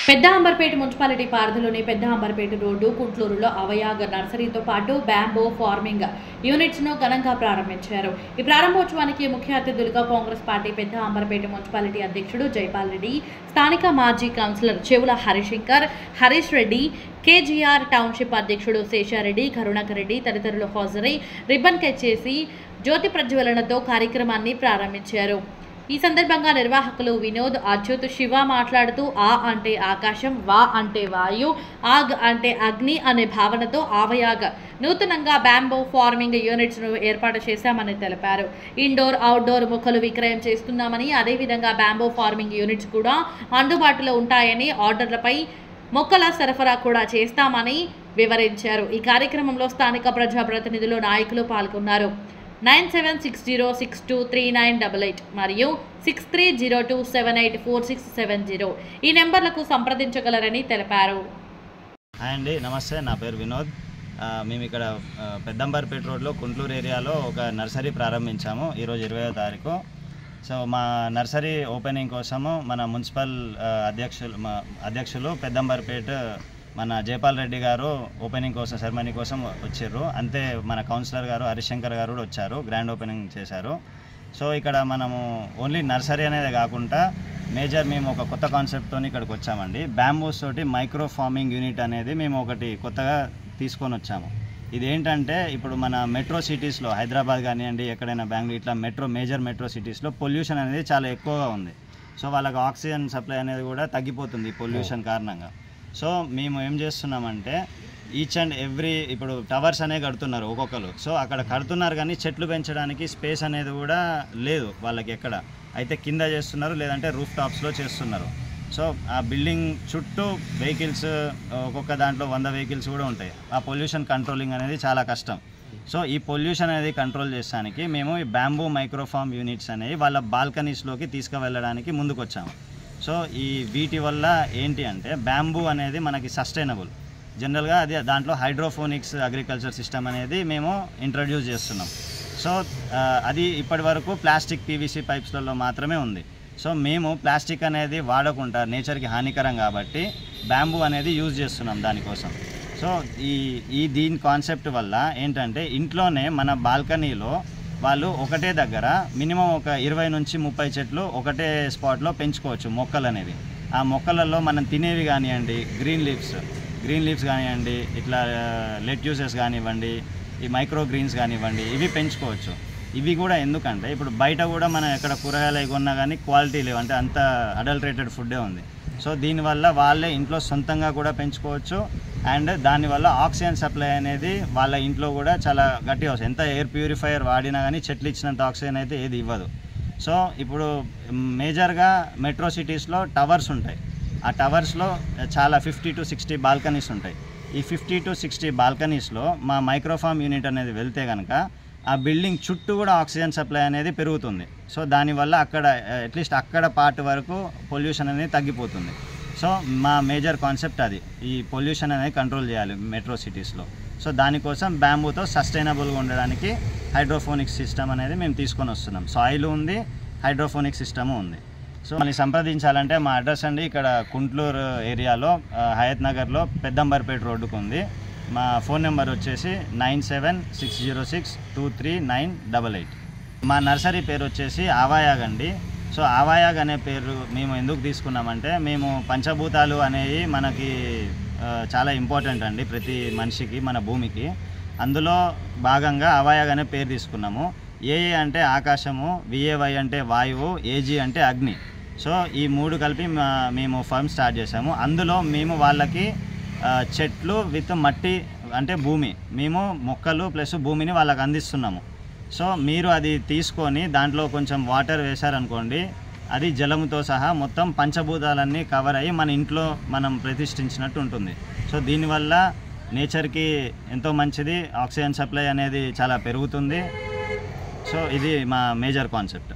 పెద్ద అంబర్పేట మున్సిపాలిటీ పరిధిలోని పెద్ద అంబర్పేట రోడ్డు కుంట్లూరులో అవయాగ నర్సరీతో పాటు బ్యాంబో ఫార్మింగ్ యూనిట్స్ ను ఘనంగా ప్రారంభించారు. ఈ ప్రారంభోత్సవానికి ముఖ్య అతిథులుగా కాంగ్రెస్ పార్టీ పెద్ద అంబర్పేట మున్సిపాలిటీ అధ్యక్షుడు జైపాల్ రెడ్డి, స్థానిక మాజీ కౌన్సిలర్ చెవుల హరిశంకర్, హరీష్ రెడ్డి, కేజీఆర్ టౌన్షిప్ అధ్యక్షుడు శేషారెడ్డి, కరుణాకర్ రెడ్డి తదితరులు హాజరై రిబ్బన్ కట్ చేసి జ్యోతి ప్రజ్వలనతో కార్యక్రమాన్ని ప్రారంభించారు. ఈ సందర్భంగా నిర్వాహకులు వినోద్, అచ్యుత్, శివ మాట్లాడుతూ ఆ అంటే ఆకాశం, వా అంటే వాయు, ఆగ్ అంటే అగ్ని అనే భావనతో ఆవయాగ్ నూతనంగా బ్యాంబో ఫార్మింగ్ యూనిట్స్ ను ఏర్పాటు చేశామని తెలిపారు. ఇండోర్, అవుట్డోర్ మొక్కలు విక్రయం చేస్తున్నామని, అదేవిధంగా బ్యాంబో ఫార్మింగ్ యూనిట్స్ కూడా అందుబాటులో ఉంటాయని, ఆర్డర్లపై మొక్కల సరఫరా కూడా చేస్తామని వివరించారు. ఈ కార్యక్రమంలో స్థానిక ప్రజాప్రతినిధులు, నాయకులు పాల్గొన్నారు. 9760623988 మరియు 6302784670 ఈ నెంబర్లకు సంప్రదించగలరని తెలిపారు. హాయ్ అండి, నమస్తే. నా పేరు వినోద్. మేము ఇక్కడ పెద్దంబర్పేట రోడ్లో కుంట్లూరు ఏరియాలో ఒక నర్సరీ ప్రారంభించాము ఈరోజు 20వ తారీఖు. సో మా నర్సరీ ఓపెనింగ్ కోసము మన మున్సిపల్ అధ్యక్షులు పెద్దంబర్పేట మన జైపాల్ రెడ్డి గారు ఓపెనింగ్ కోసం, సెరమనీ కోసం వచ్చారు. అంతే మన కౌన్సిలర్ గారు హరిశంకర్ గారు కూడా వచ్చారు, గ్రాండ్ ఓపెనింగ్ చేశారు. సో ఇక్కడ మనము ఓన్లీ నర్సరీ అనేది కాకుండా మేము ఒక కొత్త కాన్సెప్ట్తో ఇక్కడికి వచ్చామండి. బ్యాంబూస్ తోటి మైక్రో ఫార్మింగ్ యూనిట్ అనేది మేము ఒకటి కొత్తగా తీసుకొని వచ్చాము. ఇదేంటంటే ఇప్పుడు మన మెట్రో సిటీస్లో, హైదరాబాద్ కానివ్వండి, ఎక్కడైనా బెంగళూరు, ఇట్లా మేజర్ మెట్రో సిటీస్లో పొల్యూషన్ అనేది చాలా ఎక్కువగా ఉంది. సో వాళ్ళకి ఆక్సిజన్ సప్లై అనేది కూడా తగ్గిపోతుంది పొల్యూషన్ కారణంగా. సో మేము ఏం చేస్తున్నామంటే ఈచ్ అండ్ ఎవ్రీ, ఇప్పుడు టవర్స్ అనేవి కడుతున్నారు ఒక్కొక్కరు. సో అక్కడ కడుతున్నారు కానీ చెట్లు పెంచడానికి స్పేస్ అనేది కూడా లేదు వాళ్ళకి ఎక్కడ. అయితే కింద చేస్తున్నారు, లేదంటే రూఫ్ టాప్స్లో చేస్తున్నారు. సో ఆ బిల్డింగ్ చుట్టూ వెహికల్స్, ఒక్కొక్క దాంట్లో 100 వెహికల్స్ కూడా ఉంటాయి. ఆ పొల్యూషన్ కంట్రోలింగ్ అనేది చాలా కష్టం. సో ఈ పొల్యూషన్ అనేది కంట్రోల్ చేసడానికి మేము ఈ బ్యాంబూ మైక్రోఫార్మ్ యూనిట్స్ అనేవి వాళ్ళ బాల్కనీస్లోకి తీసుకువెళ్ళడానికి ముందుకు వచ్చాము. సో వీటి వల్ల ఏంటి అంటే బ్యాంబూ అనేది మనకి సస్టైనబుల్. జనరల్గా అది దాంట్లో హైడ్రోఫోనిక్స్ అగ్రికల్చర్ సిస్టమ్ అనేది మేము ఇంట్రడ్యూస్ చేస్తున్నాం. సో అది ఇప్పటి వరకు ప్లాస్టిక్ పీవీసీ పైప్స్లలో మాత్రమే ఉంది. సో మేము ప్లాస్టిక్ అనేది వాడకుండా, నేచర్కి హానికరం కాబట్టి బ్యాంబూ అనేది యూజ్ చేస్తున్నాం దానికోసం. సో దీని కాన్సెప్ట్ వల్ల ఏంటంటే ఇంట్లోనే మన బాల్కనీలో వాళ్ళు ఒకటే దగ్గర మినిమం ఒక 20 నుంచి 30 చెట్లు ఒకటే స్పాట్లో పెంచుకోవచ్చు మొక్కలు అనేవి. ఆ మొక్కలలో మనం తినేవి కానివ్వండి, గ్రీన్ లీవ్స్ కానివ్వండి, ఇట్లా లెట్యూసెస్ కానివ్వండి, ఈ మైక్రో గ్రీన్స్ కానివ్వండి, ఇవి పెంచుకోవచ్చు. ఇవి కూడా ఎందుకంటే ఇప్పుడు బయట కూడా మనం ఎక్కడ కూరగాయలు కొన్నా కానీ క్వాలిటీ లేవు, అంటే అంత అడల్టరేటెడ్ ఫుడ్డే ఉంది. సో దీనివల్ల వాళ్ళే ఇంట్లో సొంతంగా కూడా పెంచుకోవచ్చు. అండ్ దానివల్ల ఆక్సిజన్ సప్లై అనేది వాళ్ళ ఇంట్లో కూడా చాలా గట్టిగా వస్తుంది. ఎంత ఎయిర్ ప్యూరిఫైయర్ వాడినా కానీ చెట్లు ఇచ్చినంత ఆక్సిజన్ అయితే ఏది ఇవ్వదు. సో ఇప్పుడు మేజర్గా మెట్రో సిటీస్లో టవర్స్ ఉంటాయి. ఆ టవర్స్లో చాలా 50 to 60 బాల్కనీస్ ఉంటాయి. ఈ 50 to 60 బాల్కనీస్లో మా మైక్రోఫార్మ్ యూనిట్ అనేది వెళ్తే కనుక ఆ బిల్డింగ్ చుట్టూ కూడా ఆక్సిజన్ సప్లై అనేది పెరుగుతుంది. సో దానివల్ల అక్కడ అట్లీస్ట్ అక్కడ పార్ట్ వరకు పొల్యూషన్ అనేది తగ్గిపోతుంది. సో మా మేజర్ కాన్సెప్ట్ అది, ఈ పొల్యూషన్ అనేది కంట్రోల్ చేయాలి మెట్రో సిటీస్లో. సో దానికోసం బ్యాంబూతో సస్టైనబుల్గా ఉండడానికి హైడ్రోఫోనిక్ సిస్టమ్ అనేది మేము తీసుకొని వస్తున్నాం. సాయిల్ ఉంది, హైడ్రోఫోనిక్ సిస్టము ఉంది. సో మళ్ళీ సంప్రదించాలంటే మా అడ్రస్ అండి ఇక్కడ కుంట్లూరు ఏరియాలో హయత్ నగర్లో పెద్దంబర్పేట రోడ్డుకు ఉంది. మా ఫోన్ నెంబర్ వచ్చేసి 9760623988. మా నర్సరీ పేరు వచ్చేసి ఆవాయాగ్ అండి. సో ఆవాయాగ్ అనే పేరు మేము ఎందుకు తీసుకున్నామంటే, మేము పంచభూతాలు అనేవి మనకి చాలా ఇంపార్టెంట్ అండి ప్రతి మనిషికి, మన భూమికి. అందులో భాగంగా ఆవాయాగ్ అనే పేరు తీసుకున్నాము. ఏఏ అంటే ఆకాశము, విఏవై అంటే వాయువు, ఏజీ అంటే అగ్ని. సో ఈ 3 కలిపి మేము ఫర్మ్ స్టార్ట్ చేసాము. అందులో మేము వాళ్ళకి చెట్లు విత్ మట్టి అంటే భూమి, మేము మొక్కలు ప్లస్ భూమిని వాళ్ళకి అందిస్తున్నాము. సో మీరు అది తీసుకొని దాంట్లో కొంచెం వాటర్ వేశారనుకోండి, అది జలముతో సహా మొత్తం పంచభూతాలన్నీ కవర్ అయ్యి మన ఇంట్లో మనం ప్రతిష్ఠించినట్టు ఉంటుంది. సో దీనివల్ల నేచర్కి ఎంతో మంచిది, ఆక్సిజన్ సప్లై అనేది చాలా పెరుగుతుంది. సో ఇది మా మేజర్ కాన్సెప్ట్.